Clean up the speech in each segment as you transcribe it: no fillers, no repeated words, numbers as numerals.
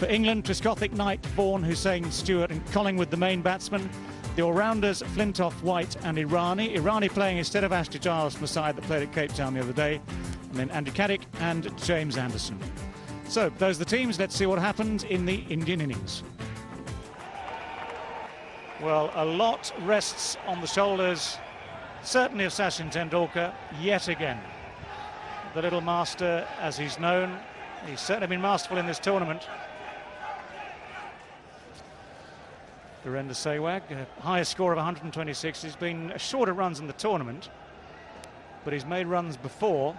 For England, Triscothick, Knight, Vaughan, Hussain, Stewart and Collingwood, the main batsmen. The all-rounders, Flintoff, White and Irani. Irani playing instead of Ashley Giles from the side that played at Cape Town the other day. And then Andy Caddick and James Anderson. So, those are the teams. Let's see what happened in the Indian innings. Well, a lot rests on the shoulders, certainly of Sachin Tendulkar, yet again. The little master, as he's known. He's certainly been masterful in this tournament. Virender Sehwag, highest score of 126. He's been shorter runs in the tournament, but he's made runs before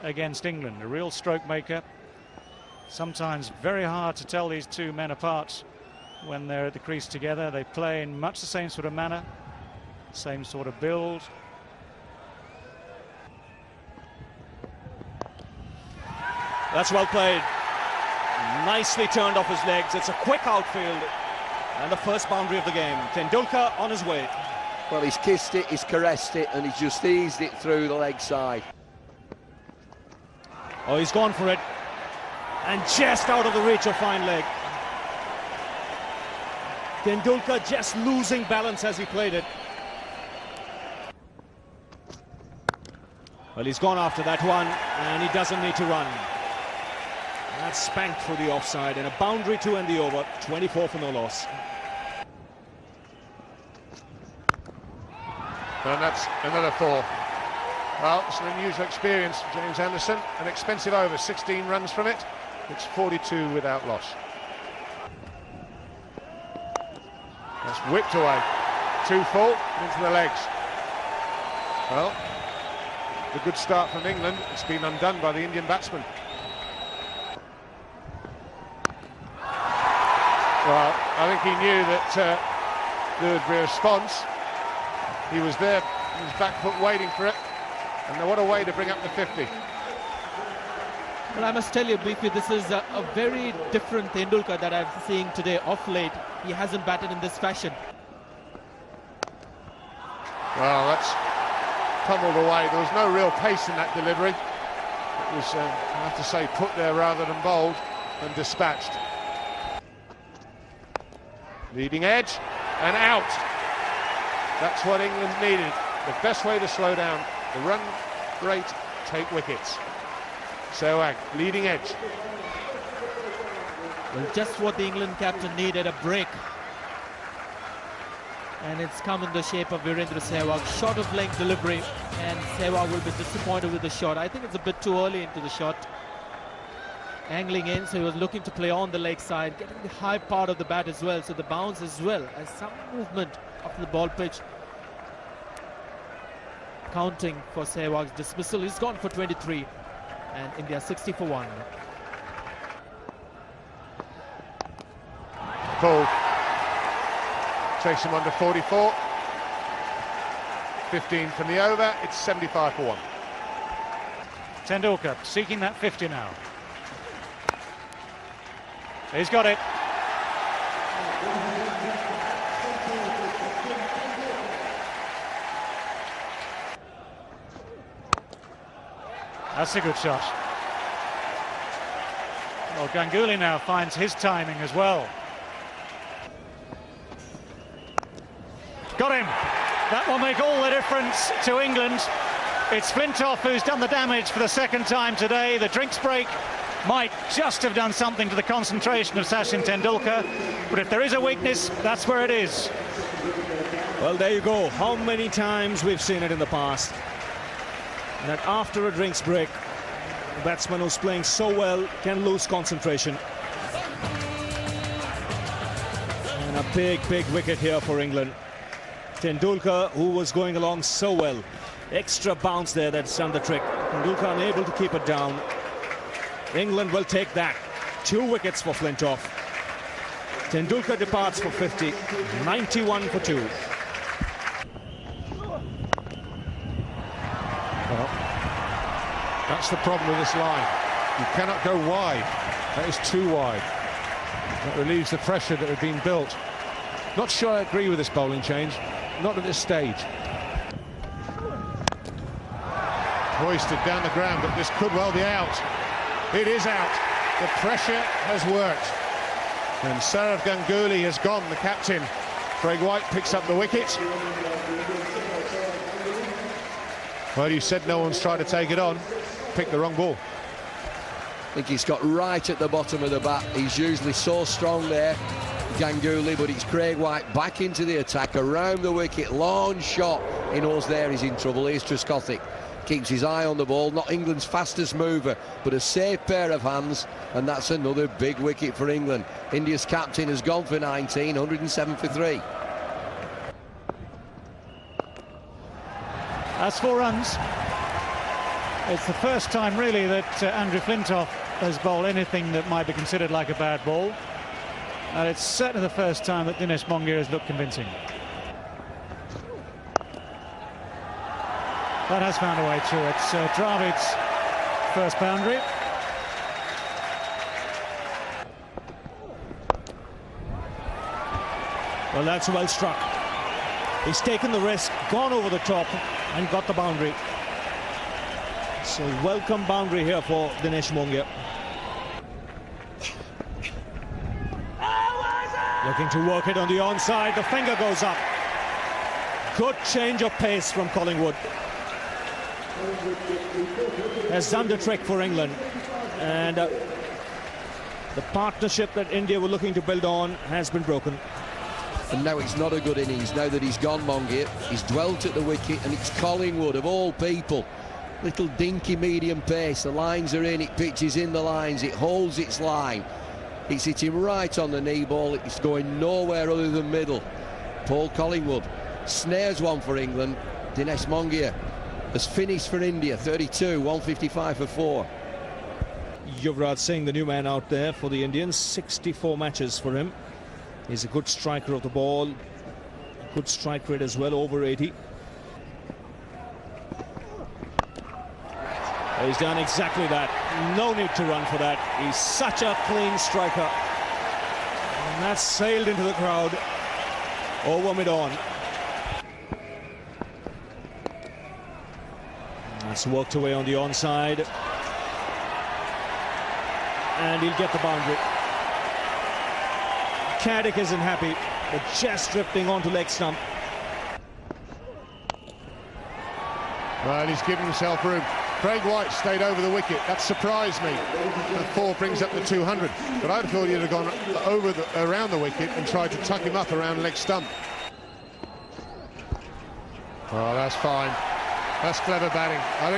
against England. A real stroke maker. Sometimes very hard to tell these two men apart when they're at the crease together. They play in much the same sort of manner, same sort of build. That's well played. Nicely turned off his legs. It's a quick outfield. And the first boundary of the game. Tendulkar on his way. Well, he's kissed it, he's caressed it, and he's just eased it through the leg side. Oh, he's gone for it. And just out of the reach of fine leg. Tendulkar just losing balance as he played it. Well, he's gone after that one, and he doesn't need to run. That's spanked through the offside, and a boundary to end the over. 24 for no loss. And that's another 4. Well, it's an unusual experience. James Anderson, an expensive over, 16 runs from it. It's 42 without loss. That's whipped away. 2 full into the legs. Well, the good start from England. It's been undone by the Indian batsman. Well, I think he knew that there would be a response. He was there, his back foot waiting for it. And what a way to bring up the 50. Well, I must tell you, briefly, this is a very different Tendulkar that I'm seeing today off late. He hasn't batted in this fashion. Well, that's pummeled away. There was no real pace in that delivery. It was, I have to say, put there rather than bowled and dispatched. Leading edge and out. That's what England needed. The best way to slow down the run rate, take wickets. Sehwag, leading edge. Well, just what the England captain needed, a break. And it's come in the shape of Virender Sehwag. Short of length delivery, and Sehwag will be disappointed with the shot. I think it's a bit too early into the shot. Angling in, so he was looking to play on the leg side, getting the high part of the bat as well, so the bounce as well as some movement of the ball pitch. Counting for Sehwag's dismissal. He's gone for 23, and India 60 for 1. Pull. Chase him under 44. 15 from the over. It's 75 for 1. Tendulkar seeking that 50 now. He's got it. That's a good shot. Well, Ganguly now finds his timing as well. Got him. That will make all the difference to England. It's Flintoff who's done the damage for the second time today. The drinks break might just have done something to the concentration of Sachin Tendulkar, but if there is a weakness, that's where it is. Well, there you go. How many times we've seen it in the past, that after a drinks break, a batsman who's playing so well can lose concentration. And a big wicket here for England. Tendulkar, who was going along so well, extra bounce there that's done the trick. Tendulkar unable to keep it down. England will take that. 2 wickets for Flintoff. Tendulkar departs for 50, 91 for 2. Well, that's the problem with this line. You cannot go wide. That is too wide. That relieves the pressure that had been built. Not sure I agree with this bowling change. Not at this stage. Hoisted down the ground, but this could well be out. It is out. The pressure has worked. And Sourav Ganguly has gone, the captain. Craig White picks up the wicket. Well, you said no one's tried to take it on. Picked the wrong ball. I think he's got right at the bottom of the bat. He's usually so strong there, Ganguly, but it's Craig White back into the attack, around the wicket, long shot. He knows there he's in trouble. Here's Trescothick. Keeps his eye on the ball, not England's fastest mover, but a safe pair of hands, and that's another big wicket for England. India's captain has gone for 19, 107 for 3. That's 4 runs. It's the first time really that Andrew Flintoff has bowled anything that might be considered like a bad ball, and it's certainly the first time that Dinesh Mongia has looked convincing. That has found a way through. It's Dravid's first boundary. Well, that's well struck. He's taken the risk, gone over the top and got the boundary. So welcome boundary here for Dinesh Mongia. Looking to work it on the onside. The finger goes up. Good change of pace from Collingwood. Has done the trick for England, and the partnership that India were looking to build on has been broken. And now it's not a good innings. Now that he's gone, Mongia, he's dwelt at the wicket, and it's Collingwood of all people. Little dinky medium pace. The lines are in. It pitches in the lines. It holds its line. It's hitting right on the knee ball. It's going nowhere other than middle. Paul Collingwood snares one for England. Dinesh Mongia has finished for India, 32, 155 for 4. Yuvraj Singh, the new man out there for the Indians, 64 matches for him. He's a good striker of the ball, good strike rate as well, over 80. He's done exactly that. No need to run for that. He's such a clean striker. And that's sailed into the crowd over mid-on. That's worked away on the onside, and he'll get the boundary. Caddick isn't happy, but just drifting onto leg stump. Well, he's given himself room. Craig White stayed over the wicket. That surprised me. And 4 brings up the 200. But I'd thought he'd have gone around the wicket and tried to tuck him up around leg stump. Oh, that's fine. That's clever batting. I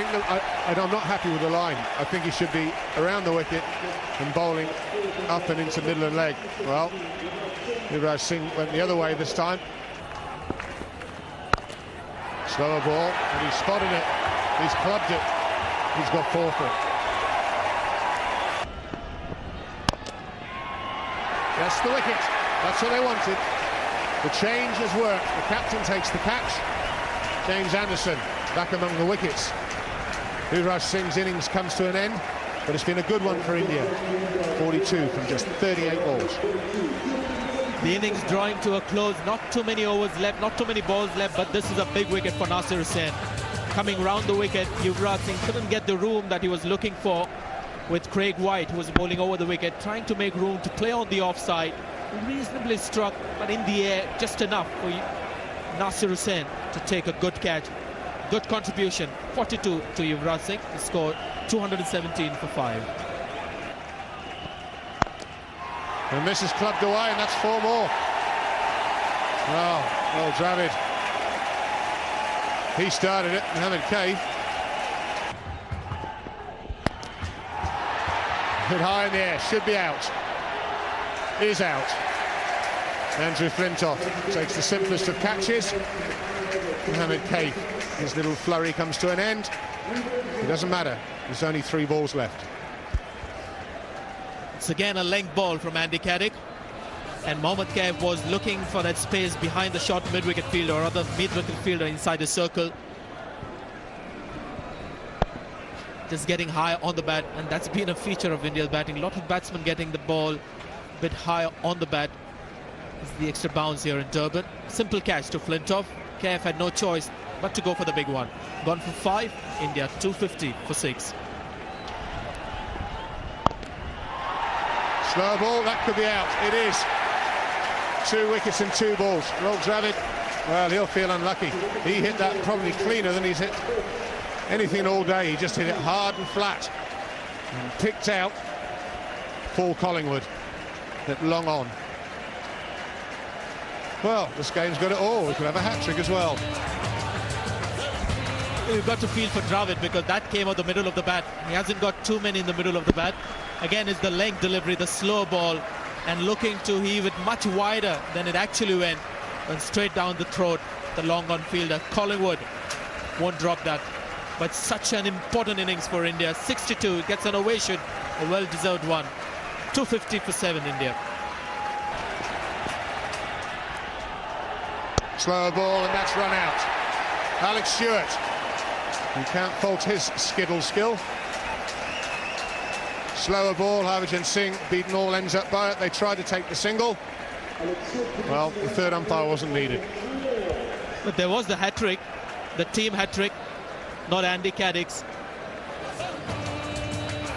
think I'm not happy with the line. I think he should be around the wicket and bowling up and into middle and leg. Well, Yuvraj Singh went the other way this time. Slower ball, and he's spotted it. He's clubbed it. He's got 4 for it. That's the wicket. That's what they wanted. The change has worked. The captain takes the catch. James Anderson back among the wickets. Yuvraj Singh's innings comes to an end, but it's been a good one for India. 42 from just 38 balls. The innings drawing to a close. Not too many overs left, not too many balls left, but this is a big wicket for Nasser Hussain. Coming round the wicket, Yuvraj Singh couldn't get the room that he was looking for with Craig White, who was bowling over the wicket, trying to make room to play on the offside. Reasonably struck, but in the air, just enough for Nasser Hussain to take a good catch. Good contribution, 42 to Yuvraj Singh. He scored 217 for 5. And this is clubbed away, and that's 4 more. Well, Dravid. He started it, Mohammed Kaif. Hit high in the air, should be out. Is out. Andrew Flintoff takes the simplest of catches. Mohammed Kaif, his little flurry comes to an end. It doesn't matter, there's only 3 balls left. It's again a length ball from Andy Caddick, and Mohammed Kaif was looking for that space behind the short mid-wicket fielder, or other mid-wicket fielder inside the circle. Just getting high on the bat, and that's been a feature of India's batting. A lot of batsmen getting the ball a bit higher on the bat. This is the extra bounce here in Durban. Simple catch to Flintoff. Kaif had no choice but to go for the big one. Gone for 5, India 250 for 6. Slow ball, that could be out. It is. 2 wickets and 2 balls. Rahul Dravid, well, he'll feel unlucky. He hit that probably cleaner than he's hit anything all day. He just hit it hard and flat and picked out Paul Collingwood at long on. Well, this game's got it all. We could have a hat-trick as well. You've got to feel for Dravid because that came out the middle of the bat. He hasn't got too many in the middle of the bat. Again, it's the length delivery, the slow ball, and looking to heave it much wider than it actually went, and straight down the throat, the long on fielder. Collingwood won't drop that. But such an important innings for India. 62, gets an ovation, a well-deserved one. 250 for 7, India. Slower ball, and that's run out. Alec Stewart. You can't fault his skittle skill. Slower ball, Harbhajan Singh beaten all ends up by it. They tried to take the single. Well, the third umpire wasn't needed. But there was the hat-trick, the team hat-trick, not Andy Caddick's.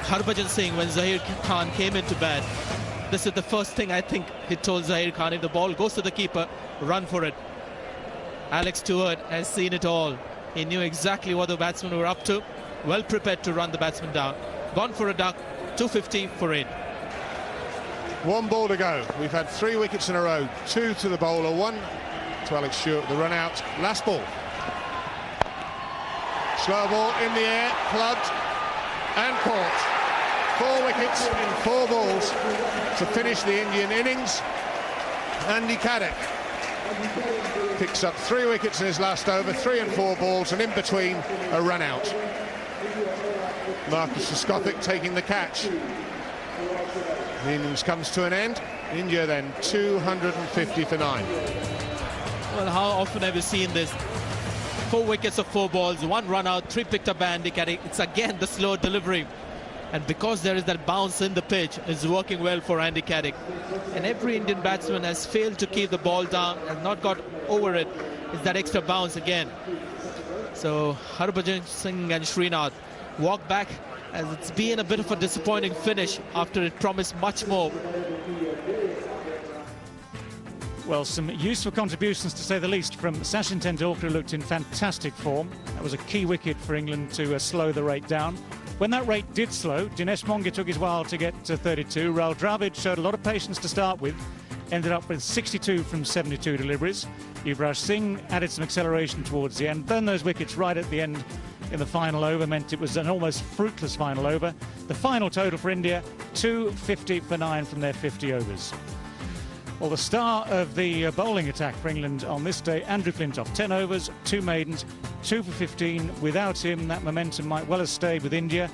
Harbhajan Singh, when Zahir Khan came into bat, this is the first thing I think he told Zahir Khan: if the ball goes to the keeper, run for it. Alec Stewart has seen it all. He knew exactly what the batsmen were up to. Well prepared to run the batsman down. Gone for a duck. 250 for 8. 1 ball to go. We've had 3 wickets in a row. 2 to the bowler, 1 to Alex Stewart. The run out. Last ball. Slow ball in the air, plugged and caught. 4 wickets in 4 balls to finish the Indian innings. Andy Caddick picks up 3 wickets in his last over, 3 and 4 balls, and in between a run out. Marcus Trescothick taking the catch. The innings comes to an end. India then 250 for 9. Well, how often have you seen this? 4 wickets of 4 balls, 1 run out, 3 picked up by Andy Caddick. It's again the slow delivery. And because there is that bounce in the pitch, it's working well for Andy Caddick. And every Indian batsman has failed to keep the ball down, has not got over it. It's that extra bounce again. So Harbhajan Singh and Srinath walk back, as it's been a bit of a disappointing finish after it promised much more. Well, some useful contributions to say the least from Sachin Tendulkar, who looked in fantastic form. That was a key wicket for England to slow the rate down. When that rate did slow, Dinesh Monga took his while to get to 32. Rahul Dravid showed a lot of patience to start with, ended up with 62 from 72 deliveries. Yuvraj Singh added some acceleration towards the end. Then those wickets right at the end in the final over meant it was an almost fruitless final over. The final total for India, 250 for 9 from their 50 overs. Well, the star of the bowling attack for England on this day, Andrew Flintoff, 10 overs, 2 maidens, 2 for 15. Without him, that momentum might well have stayed with India,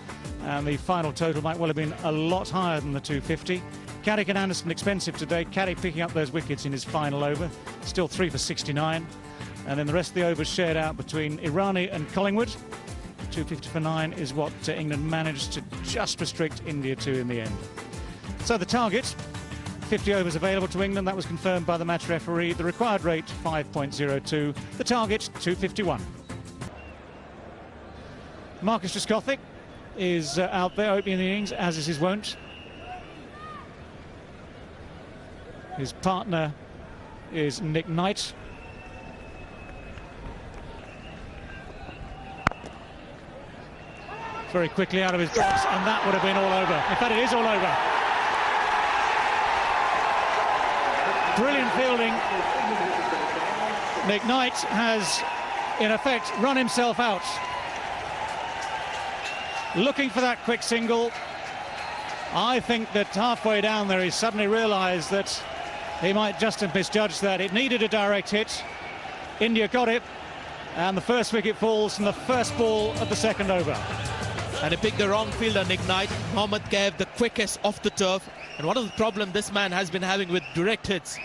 and the final total might well have been a lot higher than the 250. Caddick and Anderson expensive today. Caddick picking up those wickets in his final over, still 3 for 69. And then the rest of the overs shared out between Irani and Collingwood. 250 for 9 is what England managed to just restrict India to in the end. So the target, 50 overs available to England. That was confirmed by the match referee. The required rate, 5.02. The target, 251. Marcus Trescothick is out there opening the innings, as is his wont. His partner is Nick Knight. Very quickly out of his box, and that would have been all over. In fact, it is all over. Brilliant fielding. Nick Knight has, in effect, run himself out. Looking for that quick single. I think that halfway down there he suddenly realised that he might just have misjudged that. It needed a direct hit. India got it, and the first wicket falls from the first ball of the second over. And he picked the wrong fielder, Nick Knight. Mohammad gave the quickest off the turf. And one of the problems this man has been having with direct hits.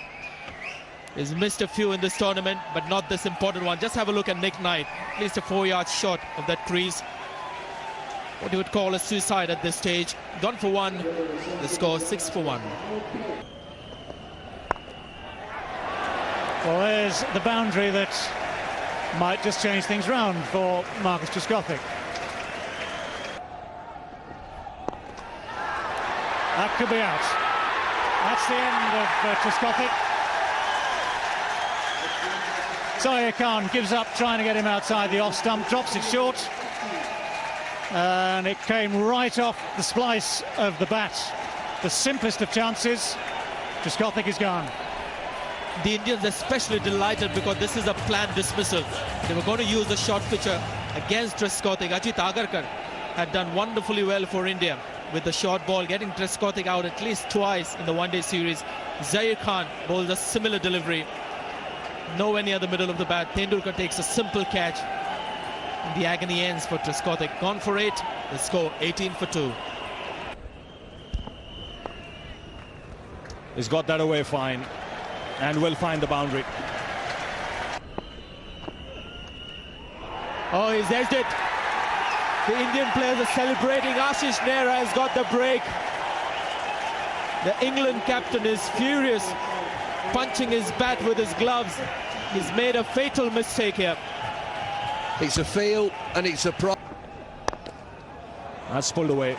He's missed a few in this tournament, but not this important one. Just have a look at Nick Knight. At least a 4-yard shot of that crease. What you would call a suicide at this stage. Gone for 1. The score 6 for 1. Well, there's the boundary that might just change things round for Marcus Trescothick. That could be out. That's the end of Trescothick. Zahir Khan gives up trying to get him outside the off stump, drops it short, and it came right off the splice of the bat. The simplest of chances. Trescothick is gone. The Indians especially delighted because this is a planned dismissal. They were going to use the short pitcher against Trescothick. Ajit Agarkar had done wonderfully well for India with the short ball, getting Trescothick out at least twice in the one-day series. Zahir Khan bowls a similar delivery. Nowhere near the middle of the bat. Tendulkar takes a simple catch. And the agony ends for Trescothick. Gone for 8. The score 18 for 2. He's got that away fine and will find the boundary. Oh, he's edged it. The Indian players are celebrating. Ashish Nehra has got the break. The England captain is furious, punching his bat with his gloves. He's made a fatal mistake here. It's a field and it's a pro. That's pulled away.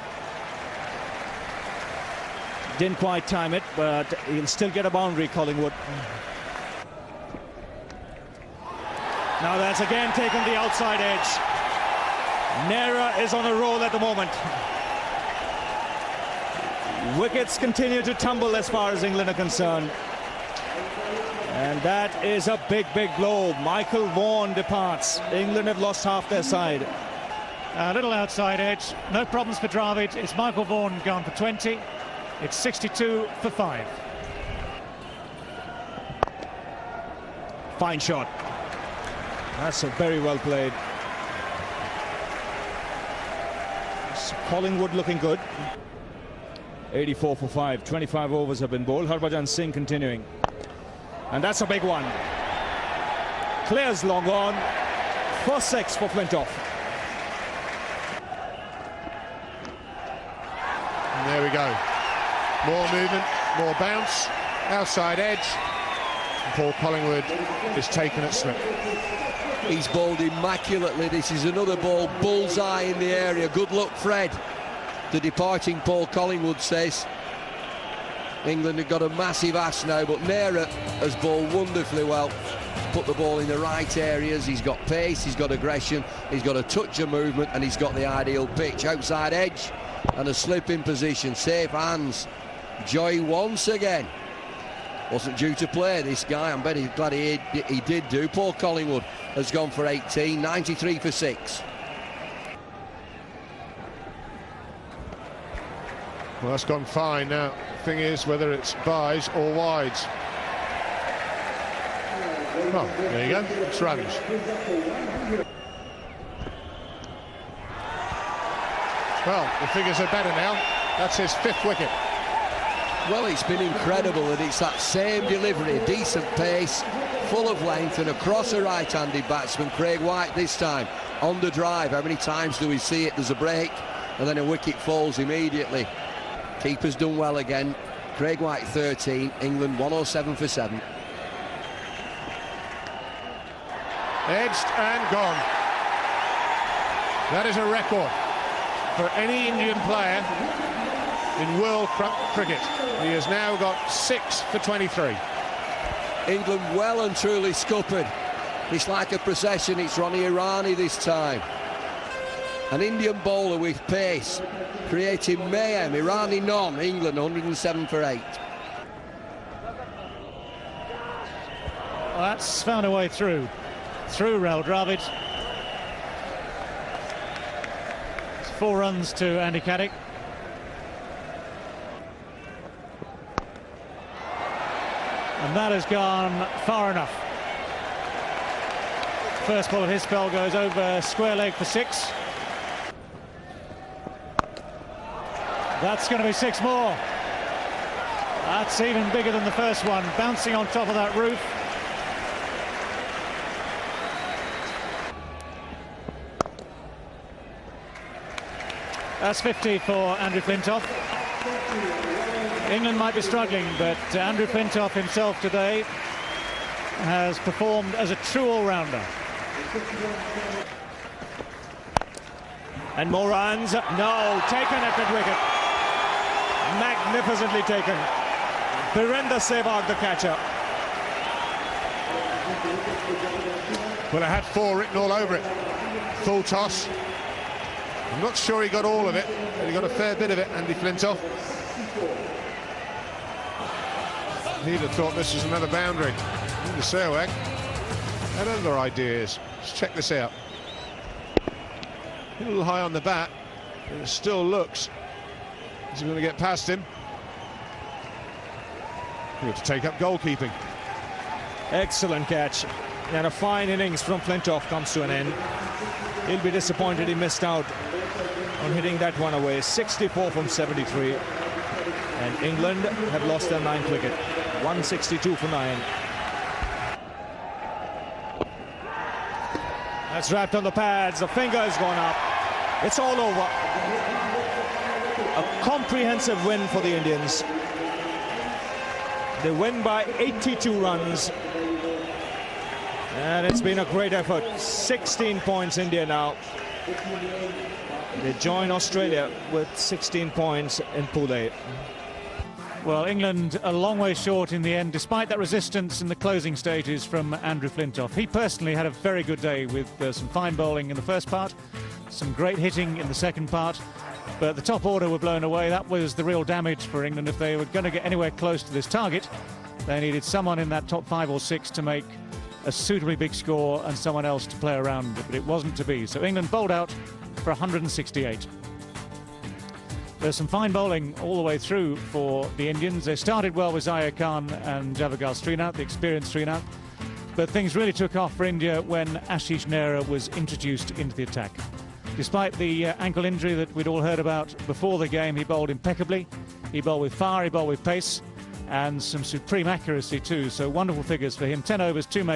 Didn't quite time it, but he'll still get a boundary, Collingwood. Now that's again taken the outside edge. Nehra is on a roll at the moment. Wickets continue to tumble as far as England are concerned. And that is a big, big blow. Michael Vaughan departs. England have lost half their side. A little outside edge. No problems for Dravid. It's Michael Vaughan gone for 20. It's 62 for 5. Fine shot. That's a very well played. Collingwood looking good. 84 for 5. 25 overs have been bowled. Harbhajan Singh continuing. And that's a big one. Clears long on. For 6 for Flintoff. And there we go. More movement, more bounce, outside edge. Paul Collingwood is taken at slip. He's bowled immaculately. This is another ball, bullseye in the area. Good luck, Fred. The departing Paul Collingwood says. England have got a massive ass now, but Nehra has bowled wonderfully well. Put the ball in the right areas. He's got pace, he's got aggression, he's got a touch of movement, and he's got the ideal pitch. Outside edge and a slip in position. Safe hands. Joy once again. Wasn't due to play, this guy. I'm very glad he did do. Paul Collingwood has gone for 18, 93 for 6. Well, that's gone fine. Now, the thing is whether it's byes or wides. Well, there you go. It's runs. Well, the figures are better now. That's his 5th wicket. Well, it's been incredible that it's that same delivery, decent pace, full of length, and across a right-handed batsman. Craig White this time on the drive. How many times do we see it? There's a break and then a wicket falls immediately. Keeper's done well again. Craig White 13, England 107 for 7. Edged and gone. That is a record for any Indian player in world cricket. He has now got 6 for 23. England well and truly scuppered. It's like a procession. It's Ronnie Irani this time. An Indian bowler with pace, creating mayhem. Irani none. England 107 for 8. Well, that's found a way through Rahul Dravid. It's 4 runs to Andy Caddick. And that has gone far enough. First ball of his spell goes over square leg for 6. That's going to be 6 more. That's even bigger than the first one, bouncing on top of that roof. That's 50 for Andrew Flintoff. England might be struggling, but Andrew Flintoff himself today has performed as a true all-rounder. And more runs. No, taken at mid-wicket. Magnificently taken. Virendra Sehwag, the catcher. Well, it had 4 written all over it. Full toss. I'm not sure he got all of it, but he got a fair bit of it, Andy Flintoff. He'd have thought this was another boundary. The Sehwag had other ideas. Let's check this out. A little high on the bat, but it still looks as he's going to get past him. He had to take up goalkeeping. Excellent catch. And a fine innings from Flintoff comes to an end. He'll be disappointed he missed out on hitting that one away. 64 from 73. And England have lost their 9th wicket. 162 for 9. That's wrapped on the pads. The finger has gone up. It's all over. A comprehensive win for the Indians. They win by 82 runs. And it's been a great effort. 16 points India now. They join Australia with 16 points in Pool A. Well, England a long way short in the end, despite that resistance in the closing stages from Andrew Flintoff. He personally had a very good day with some fine bowling in the first part, some great hitting in the second part, but the top order were blown away. That was the real damage for England. If they were going to get anywhere close to this target, they needed someone in that top 5 or 6 to make a suitably big score and someone else to play around, but it wasn't to be. So England bowled out for 168. There's some fine bowling all the way through for the Indians. They started well with Zaire Khan and Javagal Srinath, the experienced Srinath, but things really took off for India when Ashish Nehra was introduced into the attack. Despite the ankle injury that we'd all heard about before the game, he bowled impeccably. He bowled with fire, he bowled with pace, and some supreme accuracy too. So wonderful figures for him. 10 overs, 2 makes.